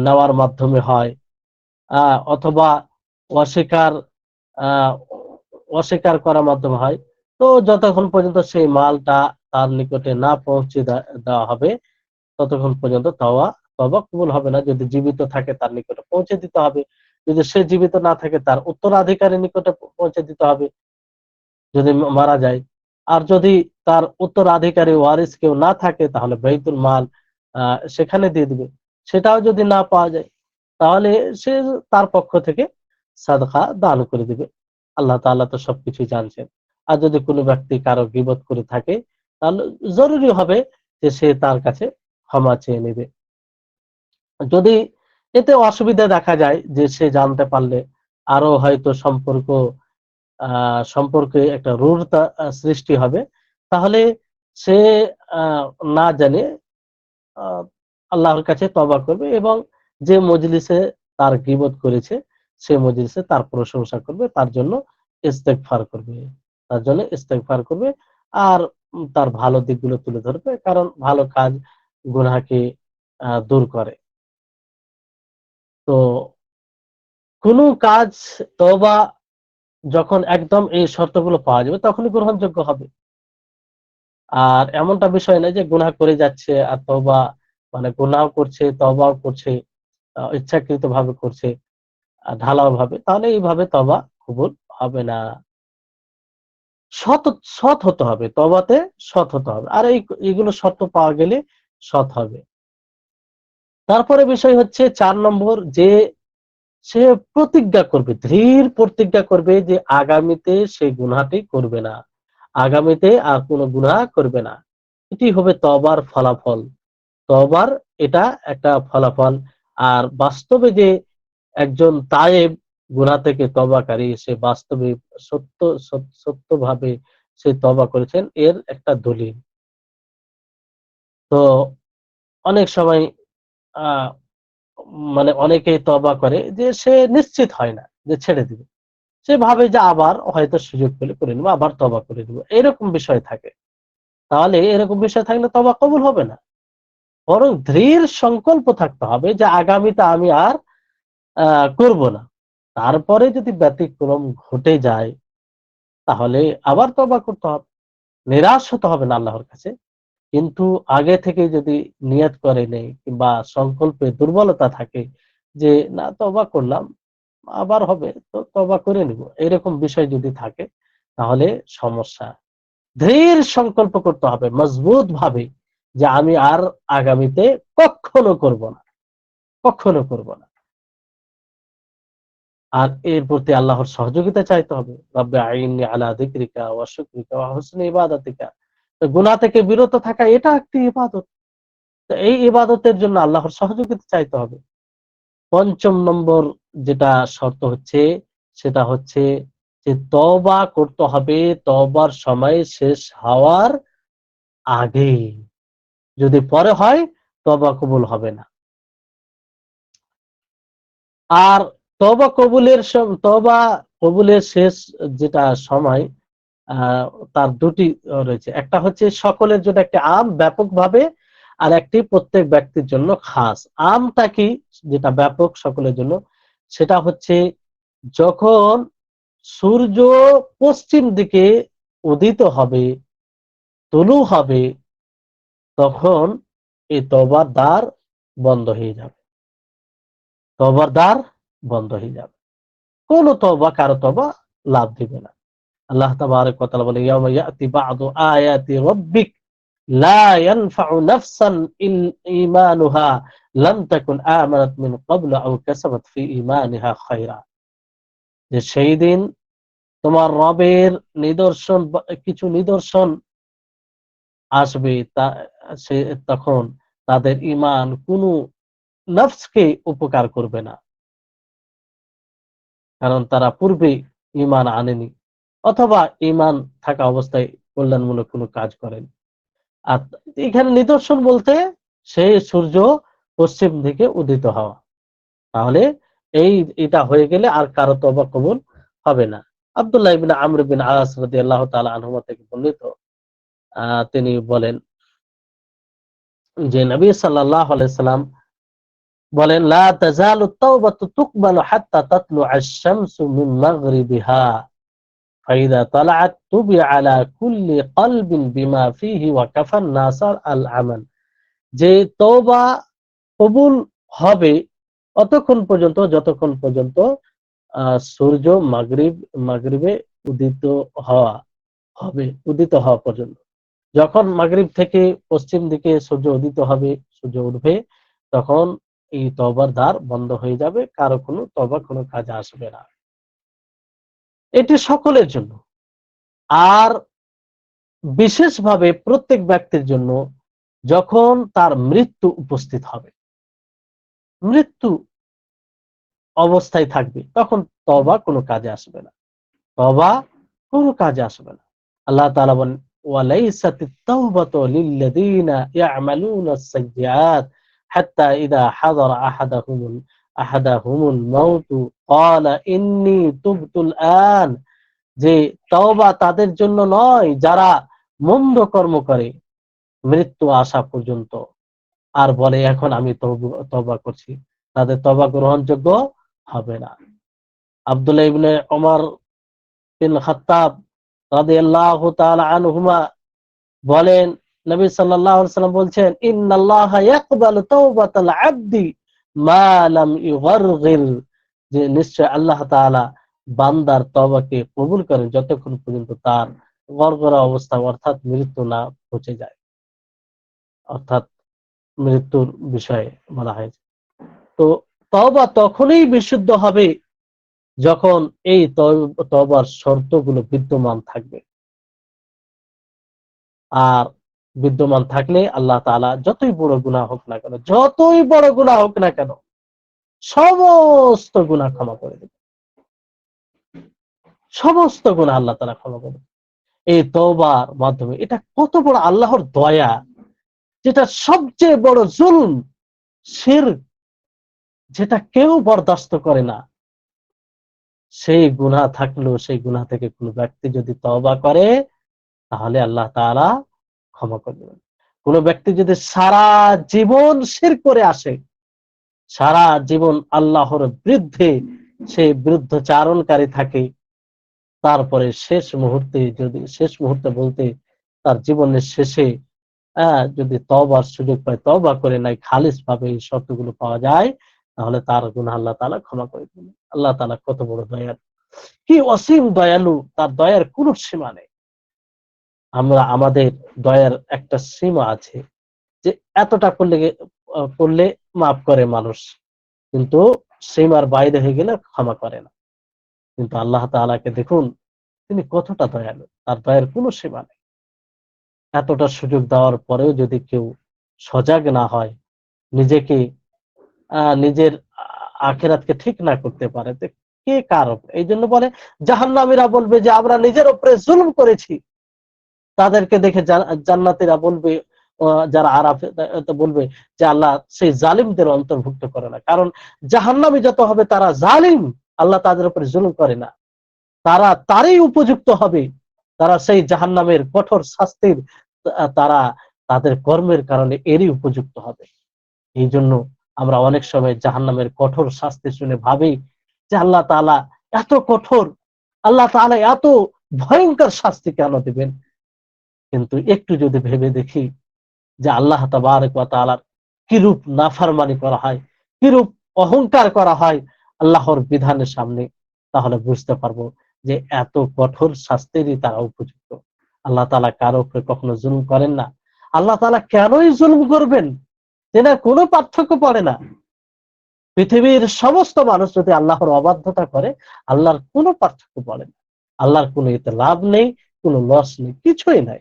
নেওয়ার মাধ্যমে হয়, অথবা অস্বীকার আহ অস্বীকার করার মাধ্যমে হয়, তো যতক্ষণ পর্যন্ত সেই মালটা তার নিকটে না পৌঁছে দেওয়া হবে, ততক্ষণ পর্যন্ত তওবা কবুল হবে না। যদি জীবিত থাকে, তার নিকটে পৌঁছে দিতে হবে। যদি সে জীবিত না থাকে, তার উত্তরাধিকারীর নিকটে পৌঁছে দিতে হবে, যদি মারা যায়। আর যদি তার উত্তরাধিকারী ওয়ারিস কেউ না থাকে, তাহলে বাইতুল মাল সেখানে দিয়ে দিবে। সেটাও যদি না পাওয়া যায়, তাহলে সে তার পক্ষ থেকে সাদকা দান করে দিবে। আল্লাহ তাআলা তো সবকিছুই জানছেন। আর যদি কোনো ব্যক্তি কারো গীবত করে থাকে, তাহলে জরুরি হবে যে সে তার কাছে ক্ষমা চেয়ে নেবে। যদি এতে অসুবিধা দেখা যায়, যে সে জানতে পারলে আরো হয়তো সম্পর্কে একটা রূঢ়তা সৃষ্টি হবে, তাহলে সে আহ, না জানে আহ, আল্লাহর কাছে তওবা করবে, এবং যে মজলিসে তার গীবত করেছে, সে মজলিসে তার প্রশংসা করবে, তার জন্য ইস্তেগফার করবে, তার জন্য ইস্তেগফার করবে। আর তার ভালো দিকগুলো তুলে ধরবে, কারণ ভালো কাজ গুনাহকে দূর করে। তো কোনো কাজ তওবা যখন একদম এই শর্তগুলো পাওয়া যাবে তখনই গ্রহণযোগ্য হবে। আর এমনটা বিষয় না যে গুনাহ করে যাচ্ছে আর তওবা মানে গুনাহও করছে, তওবাও করছে, ইচ্ছাকৃতভাবে করছে, ঢালাও ভাবে, তাহলে এইভাবে তওবা কবুল হবে না। সৎ সৎ হতে হবে, তওবাতে সৎ হতে হবে। আর এইগুলো শর্ত পাওয়া গেলে সৎ হবে। তারপরে বিষয় হচ্ছে ৪ নম্বর, যে সে প্রতিজ্ঞা করবে, দৃঢ় প্রতিজ্ঞা করবে যে আগামীতে সে গুনাহটি করবে না। আগামীতে আর কোন গুনাহ করবে না। এটি হবে তওবার ফলাফল। তওবার এটা একটা ফলাফল। আর বাস্তবে যে একজন তায়েব, গুনাহ থেকে তওবাকারী, সে বাস্তবে সত্যভাবে সে তওবা করেছেন, এর একটা দলিল। তো অনেক সময় আ মানে অনেকেই তওবা করে যে সে নিশ্চিত হয় না যে ছেড়ে দিবে। সে ভাবে যে আবার হয়তো সুযোগ পেলে করে নেব, আবার তওবা করে দিব। এরকম বিষয় থাকে। তাহলে এরকম বিষয় থাকলে তওবা কবুল হবে না। বরং দৃঢ় সংকল্প থাকতে হবে যে আগামীতে আমি আর করব না। তারপরে যদি ব্যতিক্রম ঘটে যায় তাহলে আবার তওবা করতে হবে। নিরাশ হতে হবে না আল্লাহর কাছে। কিন্তু আগে থেকে যদি নিয়ত করে নেই কিংবা সংকল্পে দুর্বলতা থাকে যে না তওবা করলাম, আবার হবে তো তওবা করে নিব, এরকম বিষয় যদি থাকে তাহলে সমস্যা। দৃঢ় সংকল্প করতে হবে মজবুত ভাবে যে আমি আর আগামীতে কখনো করব না, কখনো করব না। আর এর প্রতি আল্লাহর সহযোগিতা চাইতে হবে। রব্বে আইননি আলা যিকরিকা ওয়া শুকরিকা ওয়া হুসনি ইবাদাতিকা। তো গুনাহ থেকে বিরত থাকা এটা একটি ইবাদত। তো এই ইবাদতের জন্য আল্লাহর সহযোগিতা চাইতে হবে। ৫ম নম্বর যেটা শর্ত হচ্ছে সেটা হচ্ছে যে তওবা করতে হবে তওবার সময় শেষ হওয়ার আগেই। যদি পরে হয় তওবা কবুল হবে না। আর তওবা কবুলের শেষ যেটা সময়, আ তার ২ টি রয়েছে। একটা হচ্ছে সকলের জন্য একটি আম ব্যাপকভাবে, আর একটি প্রত্যেক ব্যক্তির জন্য খাস। আমটা কি? যেটা ব্যাপক সকলের জন্য, সেটা হচ্ছে যখন সূর্য পশ্চিম দিকে উদিত হবে, তুলু হবে, তখন এই তওবার দ্বার বন্ধ হয়ে যাবে। তওবার দ্বার বন্ধ হয়ে যাবে। কোন তওবা কারো তওবা লাভ দিবে না। আল্লাহ তাবারক ওয়া তাআলা বলে ইয়াউমা ইয়াতি বা'দু আয়াতি রাব্বিক লা ইয়ানফা'ু নাফসান ঈমানুহা লাম তাকুন আমানাত মিন ক্বাবলু আও কাসাবাত ফি ঈমানিহা খায়রা। যে সেই দিন তোমার রবের নিদর্শন কিছু নিদর্শন আসবে, সে তখন তাদের ঈমান কোন নফসকে উপকার করবে না। কারণ তারা পূর্বে ঈমান আনেনি অথবা ঈমান থাকা অবস্থায় কল্যাণমূলক কোন কাজ করেনি। আর এখানে নিদর্শন বলতে সেই সূর্য পশ্চিম দিকে উদিত হওয়া। তাহলে এটা হয়ে গেলে আর কারো তওবা কবুল হবে না। আব্দুল্লাহ ইবনে আমর বিন আস রাদিয়াল্লাহু তাআলা আনহুমা থেকে বর্ণিত, তিনি বলেন যে নবী সাল্লাল্লাহু আলাইহি সাল্লাম বলেন লা তাজালু তাওবাতু তুকবালু হাত্তা তাতলু'a আশ-শামসু মিন মাগরিবিহা ফাইদা তালা'আত তুবি'a আলা কুল্লি কলবিন বিমা ফিহি ওয়া কাফান নাসার আল আমাল। যে তওবা কবুল হবে অতক্ষণ পর্যন্ত যতক্ষণ পর্যন্ত সূর্য মাগরিবে উদিত হওয়া উদিত হওয়া পর্যন্ত। যখন মাগরিব থেকে পশ্চিম দিকে সূর্য উদিত হবে, সূর্য উঠবে, তখন এই তওবার দ্বার বন্ধ হয়ে যাবে। কারো কোনো তওবা কোনো কাজে আসবে না। এটি সকলের জন্য। আর বিশেষভাবে প্রত্যেক ব্যক্তির জন্য যখন তার মৃত্যু উপস্থিত হবে। মৃত্যু অবস্থায় থাকবে তখন তওবা কোনো কাজে আসবে না। তওবা কোনো কাজে আসবে না। আল্লাহ তাআলা বলেন ওয়ালাইসাতিত তাওবাতু লিল্লাযীনা ইয়া'মালুনা আস-সাইয়্যাত হাত্তা ইযা হাদারা আহাদাহুমুল মাউতু ক্বালা ইন্নী তুবতুল আন। যে তওবা তাদের জন্য নয় যারা মন্দ কর্ম করে মৃত্যু আসা পর্যন্ত। আর বলে এখন আমি তওবা করছি, তাদের তওবা গ্রহণযোগ্য হবে না। আব্দুল্লাহ ইবনে ওমর বিন খাত্তাব রাদিয়াল্লাহু তাআলা আনহুমা বলেন, নবী সাল্লাল্লাহু আলাইহি ওয়াসাল্লাম বলছেন, ইন্নাল্লাহা ইয়াকবালু তাওবাতাল আবদি মা লাম ইউগারগির, যে নিশ্চয় আল্লাহ তাআলা বান্দার তওবাকে কবুল করেন যতক্ষণ পর্যন্ত তার গড়গড়া অবস্থা অর্থাৎ মৃত্যু না পৌঁছে যায়, অর্থাৎ মৃত্যুর বিষয়ে বলা হয়েছে। তো তওবা তখনই বিশুদ্ধ হবে যখন এই তওবার শর্তগুলো বিদ্যমান থাকবে। আর বিদ্যমান থাকলে আল্লাহ তাআলা যতই বড় গুনাহ হোক না কেন, যতই বড় গুনাহ হোক না কেন, সমস্ত গুনাহ ক্ষমা করে দেবে, সমস্ত গুনাহ আল্লাহ তাআলা ক্ষমা করে দেবে এই তওবার মাধ্যমে। এটা কত বড় আল্লাহর দয়া, যেটা সবচেয়ে বড় জুলম, শিরক, যেটা কেউ বরদাস্ত করে না। সেই গুনাহ থাকলেও সেই গুনাহ থেকে কোন ব্যক্তি যদি তওবা করে তাহলে আল্লাহ তাআলা ক্ষমা করে দেবেন। কোন ব্যক্তি যদি সারা জীবন শিরক করে আসে, সারা জীবন আল্লাহর বিরুদ্ধে সে বিরুদ্ধচারণকারী থাকে, তারপরে শেষ মুহূর্তে বলতে তার জীবনের শেষে যদি তওবার সুযোগ পায়, তওবা করে নাই, খালিস ভাবে এই শর্তগুলো পাওয়া যায়, তাহলে তার গুনাহ আল্লাহ তাআলা ক্ষমা করে দিবেন। আল্লাহ তাআলা কত বড় দয়ালু, কি অসীম দয়ালু, তার দয়ার কোনো সীমা নেই। আমরা আমাদের দয়ার একটা সীমা আছে, যে এতটা করলে মাফ করে মানুষ, কিন্তু সীমার বাইরে হয়ে গেলে ক্ষমা করে না। কিন্তু আল্লাহ তাআলাকে দেখুন, তিনি কতটা দয়ালু, তার দয়ার কোনো সীমা নেই। এতটা সুযোগ দেওয়ার পরেও যদি কেউ সজাগ না হয়, নিজেকে নিজের আখিরাতকে ঠিক না করতে পারে, তো কে কার উপরে? এই জন্য বলে জাহান্নামীরা বলবে যে আমরা নিজের উপরে জুলুম করেছি। তাদেরকে দেখে জান্নাতীরা বলবে, যারা আরাফে বলবে যে আল্লাহ সেই জালিমদের অন্তর্ভুক্ত করে না, কারণ জাহান্নামী যত হবে তারা জালিম, আল্লাহ তাদের উপরে জুলুম করে না, তারা তারই উপযুক্ত হবে, তারা সেই জাহান্নামের কঠোর শাস্তির তারা তাদের কর্মের কারণে এরই উপযুক্ত হবে। এই জন্য আমরা অনেক সময় জাহান্নামের কঠোর শাস্তি শুনে ভাবি যে আল্লাহ তাআলা এত কঠোর, আল্লাহ তাআলা এত ভয়ঙ্কর শাস্তি কেন দিবেন? কিন্তু একটু যদি ভেবে দেখি যে আল্লাহ তাবারক ওয়া তাআলার কিরূপ নাফরমানি করা হয়, কিরূপ অহংকার করা হয় আল্লাহর বিধানের সামনে, তাহলে বুঝতে পারবো যে এত কঠোর শাস্তিরই তারা উপযুক্ত। আল্লাহ তাআলা কারো উপরে কখনো জুলুম করেন না। আল্লাহ তাআলা কেনই জুলুম করবেন? তেনার কোনো পার্থক্য পড়ে না। পৃথিবীর সমস্ত মানুষ যদি আল্লাহর অবাধ্যতা করে, আল্লাহর কোনো পার্থক্য পড়ে না। আল্লাহর কোনো এতে লাভ নেই, কোনো লস নেই, কিছুই নাই।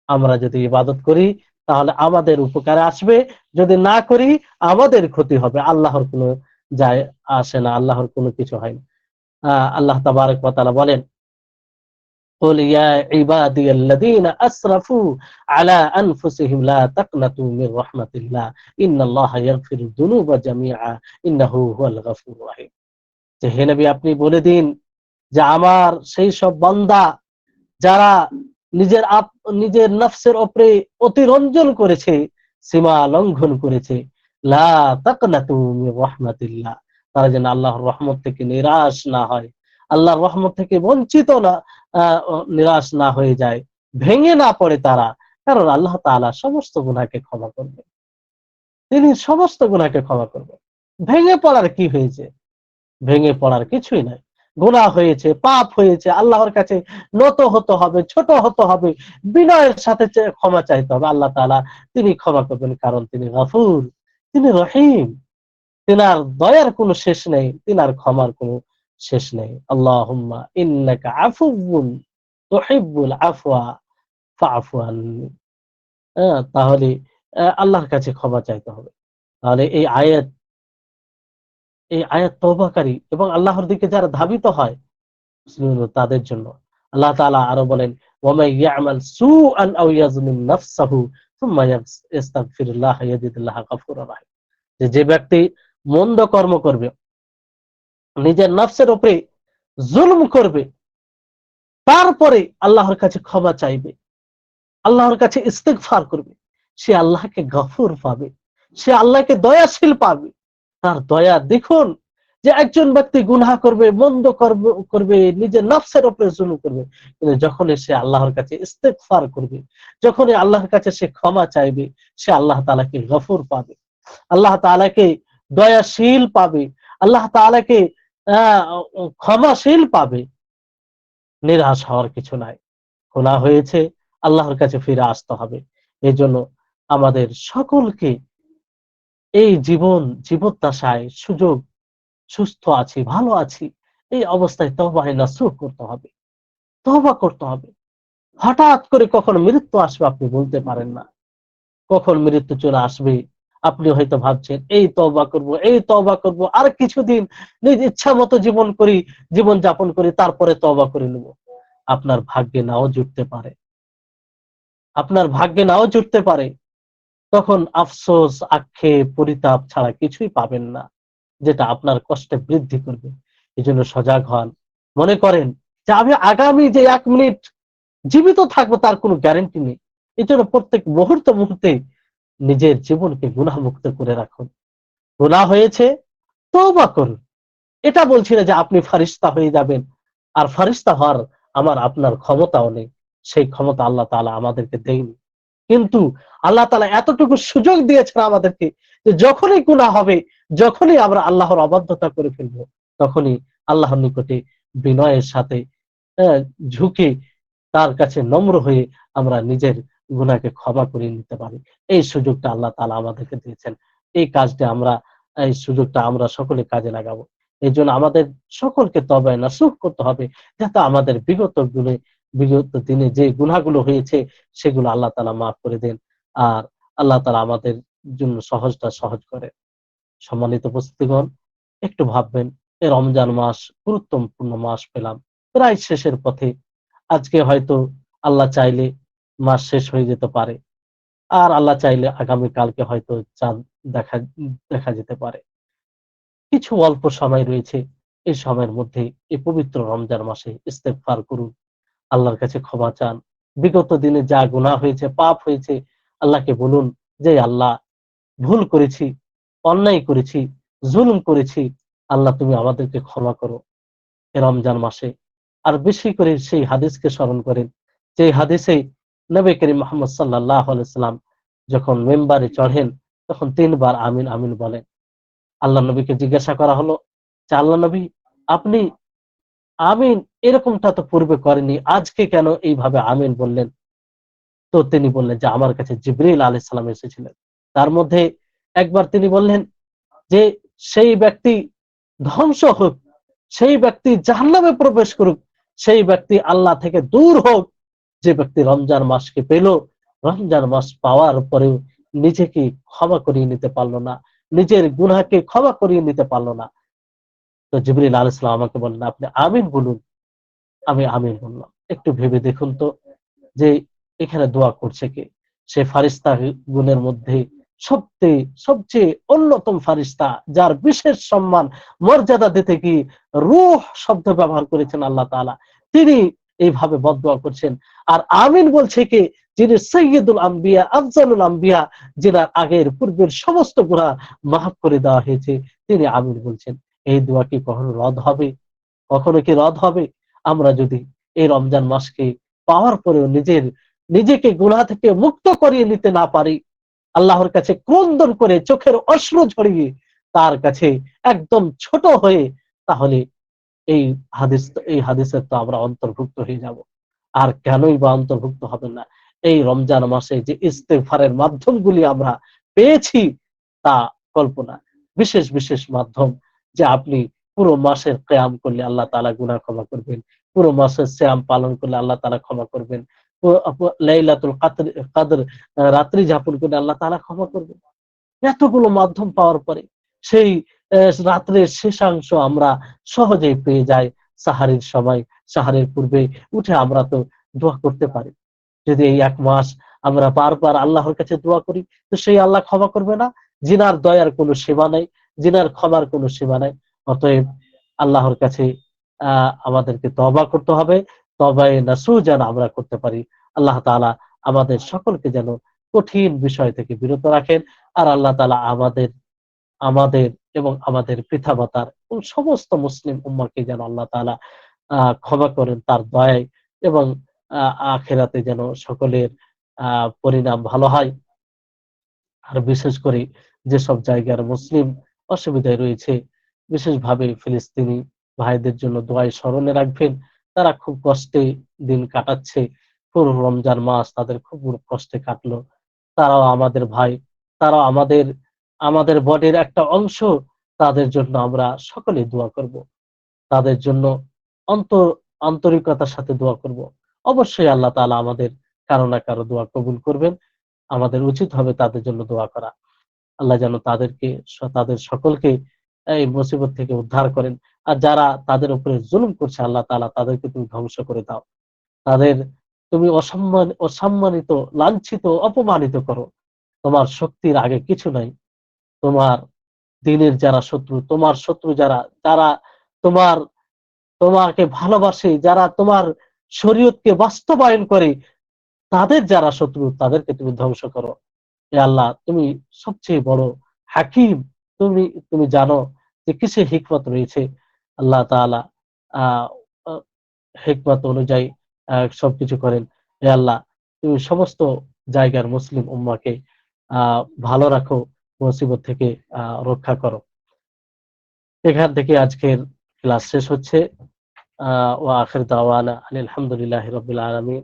আমরা যদি ইবাদত করি তাহলে আমাদের উপকারে আসবে, যদি না করি আমাদের ক্ষতি হবে। আল্লাহর কোনো যায় আসে না, আল্লাহর কোনো কিছু হয় না। আল্লাহ তাবারক ওয়া তাআলা বলেন, قل يا عبادي الذين أسرفوا على أنفسهم لا تقنطوا من رحمة الله إن الله يغفر الذنوب جميعا إنه هو الغفور الرحيم। যে হে নবী, আপনি বলে দিন যে আমার সেই সব বান্দা যারা নিজের নফসের উপরে অতিরঞ্জন করেছে, সীমা লঙ্ঘন করেছে, লা তাকনাতু মির রাহমাতিল্লাহ, তারা যেন আল্লাহর রহমত থেকে নিরাশ না হয়, আল্লাহর রহমত থেকে বঞ্চিত না, নিরাশ না হয়ে যায়, ভেঙে না পড়ে তারা। কারণ আল্লাহ তাআলা সমস্ত গুনাহকে ক্ষমা করবেন, তিনি সমস্ত গুনাহকে ক্ষমা করবেন। ভেঙে পড়ার কি হয়েছে? ভেঙে পড়ার কিছুই নাই। গুনাহ হয়েছে, পাপ হয়েছে, আল্লাহর কাছে নত হতে হবে, ছোট হতে হবে, বিনয়ের সাথে ক্ষমা চাইতে হবে। আল্লাহ তাআলা তিনি ক্ষমা করবেন, কারণ তিনি গফুর, তিনি রহিম, তিনার দয়ার কোনো শেষ নেই, তিনার ক্ষমার কোনো শেষ নেই। আল্লাহুম্মা ইন্নাকা আফুউন তুহিব্বুল আফওয়া ফা'ফু আননি। তাহলে আল্লাহর কাছে ক্ষমা চাইতে হবে। তাহলে এই আয়াত তওবাকারী এবং আল্লাহর দিকে যারা ধাবিত হয় তাদের জন্য। আল্লাহ তাআলা আরো বলেন, ওয়ামাই ইয়ামাল সুআন আও ইয়াজলিম নাফসাহু সুম্মা ইস্তাগফিরুল্লাহ ইয়াজিদুল্লাহ গফুরুর রাহিম। যে ব্যক্তি মন্দ কর্ম করবে, নিজের নফসের উপরে জুলম করবে, তারপরে আল্লাহর কাছে ক্ষমা চাইবে, আল্লাহর কাছে ইস্তিগফার করবে, সে আল্লাহকে গফুর পাবে, সে আল্লাহকে দয়াশীল পাবে। তার দয়া দেখুন, যে একজন ব্যক্তি গুনাহ করবে, মন্দ করবে, নিজের নফসের উপরে জুলুম করবে, কিন্তু যখনই সে আল্লাহর কাছে ইস্তেগফার করবে, যখনই আল্লাহর কাছে সে ক্ষমা চাইবে, সে আল্লাহ তাআলাকে গফুর পাবে, আল্লাহ তাআলাকে দয়াশীল পাবে, আল্লাহ তাআলাকে ক্ষমাশীল পাবে। নিরাশ হওয়ার কিছু নাই। গুনাহ হয়েছে, আল্লাহর কাছে ফিরে আসতে হবে। এজন্য আমাদের সকলকে এই জীবদ্দশায় সুযোগ, সুস্থ আছি, ভালো আছি, এই অবস্থায় তওবায়ে নাসুহ করতে হবে, তওবা করতে হবে। হঠাৎ করে কখন মৃত্যু আসবে আপনি বলতে পারেন না। কখন মৃত্যু চলে আসবে আপনি হয়তো ভাবছেন এই তওবা করব, এই তওবা করব, আর কিছুদিন নিজ ইচ্ছা মতো জীবন যাপন করি, তারপরে তওবা করে নেব। আপনার ভাগ্যে নাও জুটতে পারে, আপনার ভাগ্যে নাও জুটতে পারে। তখন আফসোস, আক্ষেপ, পরিতাপ ছাড়া কিছুই পাবেন না, যেটা আপনার কষ্টে বৃদ্ধি করবে। এজন্য সজাগ হন। মনে করেন যে আমি আগামী যে ১ মিনিট জীবিত থাকবো তার কোনো গ্যারান্টি নেই। এজন্য প্রত্যেক মুহূর্তে নিজের জীবনকে গুনাহমুক্ত করে রাখুন। গুনাহ হয়েছে, তওবা করুন। এটা বলছি না যে আপনি ফারিস্তা হয়ে যাবেন। আর ফারিস্তা হওয়ার আপনার ক্ষমতাও নেই। সেই ক্ষমতা আল্লাহ তাআলা আমাদেরকে দেয়নি। কিন্তু আল্লাহ তাআলা এতটুকু সুযোগ দিয়েছেন আমাদেরকে যে যখনই গুনাহ হবে, যখনই আমরা আল্লাহর অবাধ্যতা করে ফেলবো, তখনই আল্লাহর নিকটে বিনয়ের সাথে ঝুঁকে তার কাছে নম্র হয়ে আমরা নিজের গুনাহকে ক্ষমা করে নিতে পারি। এই সুযোগটা আল্লাহ তাআলা আমাদেরকে দিয়েছেন। এই সুযোগটা আমরা সকলে কাজে লাগাবো। এজন্য আমাদের সকলকে তওবায়ে নাসুহ করতে হবে, যাতে আমাদের বিগত দিনে যে গুনাহগুলো হয়েছে সেগুলো আল্লাহ তাআলা মাফ করে দেন। আর আল্লাহ তাআলা আমাদের জন্য সহজটা সহজ করে। সম্মানিত উপস্থিতিগণ, একটু ভাববেন, এই রমজান মাস গুরুত্বপূর্ণ মাস পেলাম। প্রায় শেষের পথে। আজকে হয়তো আল্লাহ চাইলে মাস শেষ হয়ে যেতে পারে। আর আল্লাহ চাইলে আগামী কালকে হয়তো চাঁদ দেখা দেখা যেতে পারে। কিছু অল্প সময় রয়েছে। এই সময়ের মধ্যে এই পবিত্র রমজান মাসে ইস্তেগফার করুন। আল্লাহর কাছে ক্ষমা চান। বিগত দিনে যা গুনাহ হয়েছে, পাপ হয়েছে, আল্লাহকে বলুন যে আল্লাহ, ভুল করেছি, অন্যায় করেছি, জুলুম করেছি। আল্লাহ তুমি আমাদেরকে ক্ষমা করো এ রমজান মাসে। আর বেশি করে সেই হাদিসকে স্মরণ করেন, যে হাদিসে নবী করিম মুহাম্মদ সাল্লাল্লাহু আলাইহি সাল্লাম যখন মিম্বারে চড়েন তখন ৩ বার আমিন আমিন বলেন। আল্লাহ নবীকে জিজ্ঞাসা করা হলো যে আল্লাহ নবী, আপনি আমিন এরকমটা তো পূর্বে করেননি, আজকে কেন এইভাবে আমিন বললেন? তো তিনি বললেন যে আমার কাছে জিবরীল আলাইহিস সালাম এসেছিলেন। তার মধ্যে একবার তিনি বললেন যে সেই ব্যক্তি ধ্বংস হোক, সেই ব্যক্তি জাহান্নামে প্রবেশ করুক, সেই ব্যক্তি আল্লাহ থেকে দূর হোক যে ব্যক্তি রমজান মাসকে পেল, রমজান মাস পাওয়ার পরেও নিজেকে ক্ষমা করিয়ে নিতে পারলো না, নিজের গুনাহকে ক্ষমা করিয়ে নিতে পারলো না। তো জিবরীল আলাইহিস সালাম আমাকে বললেন আপনি আমিন বলুন। আমি আমিন বললাম। একটু ভেবে দেখুন তো যে এখানে দোয়া করছে কে? সে ফারিস্তা গুণের মধ্যে সবচেয়ে অন্যতম ফারিস্তা, যার বিশেষ সম্মান মর্যাদা দিতে গিয়ে রূহ শব্দ ব্যবহার করেছেন আল্লাহ তাআলা। তিনি এইভাবে বদদোয়া করছেন। আর আমিন বলছে কে? যিনি সাইয়্যিদুল আম্বিয়া, আফজালুল আম্বিয়া, যিনার আগের পূর্বের সমস্ত গুনাহ মাফ করে দেওয়া হয়েছে, তিনি আমিন বলছেন। এই দোয়া কি কখনো রদ হবে? কখনো কি রদ হবে? আমরা যদি এই রমজান মাসকে পাওয়ার পরেও নিজেকে গুনাহ থেকে মুক্ত করিয়ে নিতে না পারি, আল্লাহর কাছে ক্রন্দন করে চোখের অশ্রু ঝরিয়ে তার কাছে একদম ছোট হয়ে, তাহলে এই এই হাদিসের তো আমরা অন্তর্ভুক্ত হয়ে যাব। আর কেনই বা অন্তর্ভুক্ত হবে না? এই রমজান মাসে যে ইস্তেগফারের মাধ্যমগুলি আমরা পেয়েছি তা কল্পনা। বিশেষ মাধ্যম, যে আপনি পুরো মাসের কিয়াম করলে আল্লাহ তাআলা গুনাহ ক্ষমা করবেন। পুরো মাসের সিয়াম পালন করলে আল্লাহ তাআলা ক্ষমা করবেন। লাইলাতুল কদর রাত্রি যাপন করলে আল্লাহ তাআলা ক্ষমা করবেন। এতগুলো মাধ্যম পাওয়ার পরে সেই রাত্রের শেষাংশ আমরা সহজেই পেয়ে যাই। সাহারির সময়, সাহারির পূর্বে উঠে আমরা তো দোয়া করতে পারি। যদি এই ১ মাস আমরা বারবার আল্লাহর কাছে দোয়া করি, তো সেই আল্লাহ ক্ষমা করবে না? জিনার দয়ার কোনো সীমা নাই, জিনার ক্ষমার কোনো সীমা নাই। অতএব আল্লাহর কাছে আমাদেরকে তওবা করতে হবে। তওবায়ে নাসুহ যেন আমরা করতে পারি। আল্লাহ তাআলা আমাদের সকলকে যেন কঠিন বিষয় থেকে বিরত রাখেন। আর আল্লাহ তাআলা আমাদের আমাদের এবং আমাদের পিতামাতার এবং সমস্ত মুসলিম উম্মাহকে যেন আল্লাহ তাআলা ক্ষমা করেন তার দয়ায়, এবং আখিরাতে যেন সকলের পরিণাম ভালো হয়। আর বিশেষ করে যেসব জায়গার মুসলিম অসুবিধায় রয়েছে, বিশেষভাবে ফিলিস্তিনি ভাইদের জন্য দোয়ায় স্মরণে রাখবেন। তারা খুব কষ্টে দিন কাটাচ্ছে। পুরো রমজান মাস তাদের খুব কষ্টে কাটলো। তারাও আমাদের ভাই, তারাও আমাদের আমাদের বডির একটা অংশ। তাদের জন্য আমরা সকলে দোয়া করব। তাদের জন্য অন্তর আন্তরিকতার সাথে দোয়া করব। অবশ্যই আল্লাহ তাআলা আমাদের কারো না কারো দোয়া কবুল করবেন। আমাদের উচিত হবে তাদের জন্য দোয়া করা। আল্লাহ যেন তাদের সকলকে এই মুসিবত থেকে উদ্ধার করেন। আর যারা তাদের উপরে জুলুম করছে, আল্লাহ তাআলা তাদেরকে তুমি ধ্বংস করে দাও। তাদের তুমি অসম্মানিত, লাঞ্ছিত, অপমানিত করো। তোমার শক্তির আগে কিছু নাই। তোমার দ্বীনের যারা শত্রু, তোমার শত্রু যারা, যারা তোমার তোমাকে ভালোবাসে, যারা তোমার শরীয়তকে বাস্তবায়ন করে, তাদের যারা শত্রু তাদেরকে তুমি ধ্বংস করো। হে আল্লাহ, তুমি সবচেয়ে বড় হাকিম। তুমি তুমি জানো যে কিসে হিকমত রয়েছে। আল্লাহ তাআলা আহ আহ, হিকমত অনুযায়ী সবকিছু করেন। হে আল্লাহ, তুমি সমস্ত জায়গার মুসলিম উম্মাহকে আহ ভালো রাখো, মুসিবত থেকে রক্ষা করো। এখান থেকে আজকের ক্লাস শেষ হচ্ছে। ওয়া আখির দাওয়ানা আনিল হামদুলিল্লাহি রাব্বিল আলামিন।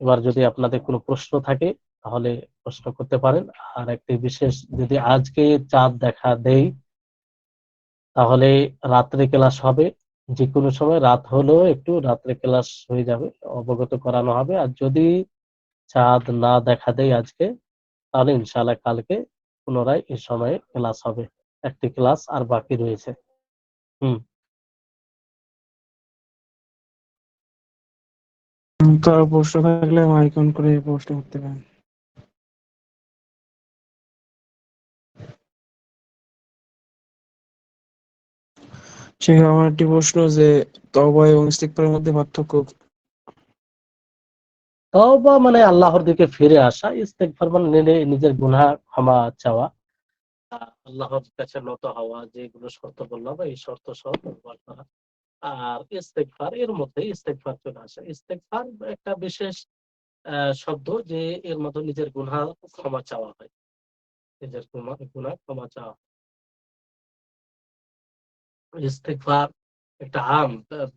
এবার যদি আপনাদের কোনো প্রশ্ন থাকে তাহলে প্রশ্ন করতে পারেন। আর একটি বিশেষ, যদি আজকে চাঁদ দেখা দেয় তাহলে রাত্রে ক্লাস হবে। যে কোনো সময় রাত হলেও একটু রাত্রে ক্লাস হয়ে যাবে, অবগত করানো হবে। আর যদি চাঁদ না দেখা দেয় আজকে, তাহলে ইনশাআল্লাহ কালকে পুনরায় এই সময়ে ক্লাস হবে। একটি ক্লাস আর বাকি রয়েছে। হুম। কারো প্রশ্ন থাকলে মাইক অন করে প্রশ্ন করতে পারেন। সেখানে আমার একটি প্রশ্ন যে তওবা এবং ইস্তিগফারের মধ্যে পার্থক্য। তওবা মানে আল্লাহর দিকে ফিরে আসা, ইস্তেগফার মানে নিজের গুনাহ ক্ষমা চাওয়া, আল্লাহর কাছে নত হওয়া, যেগুলো শর্ত বললাম এই শর্ত সহ ব্যবহার করা। আর ইস্তেগফার, এর মধ্যে ইস্তেগফার চলে আসে। ইস্তেগফার একটা বিশেষ শব্দ, যে এর মধ্যে নিজের গুনাহ ক্ষমা চাওয়া হয়, নিজের গুনাহ ক্ষমা চাওয়া। ইস্তেগফার একটা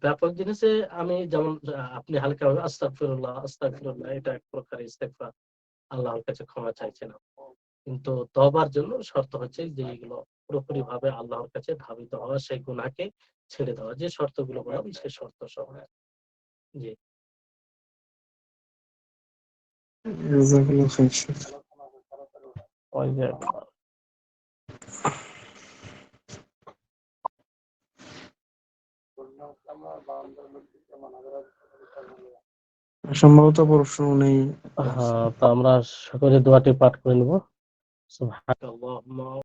ব্যাপক জিনিসে, আমি যেমন আপনি হালকা ভাবে আস্তাগফিরুল্লাহ আস্তাগফিরুল্লাহ, এটা এক প্রকার ইস্তেগফার, আল্লাহর কাছে ক্ষমা চাইছেন। কিন্তু তওবার জন্য শর্ত হচ্ছে যে এগুলো পুরোপুরি ভাবে আল্লাহর কাছে ধাবিত হওয়া, সেই গুনাহকে ছেড়ে দেওয়া, যে শর্তগুলো বললাম সেই শর্ত সহ। জি। জাযাকাল্লাহু খাইর। ওই যে সম্ভবত প্রশ্ন নেই। হ্যাঁ, তো আমরা সকলে দোয়াটি পাঠ করে নেব। সুবহানাল্লাহ।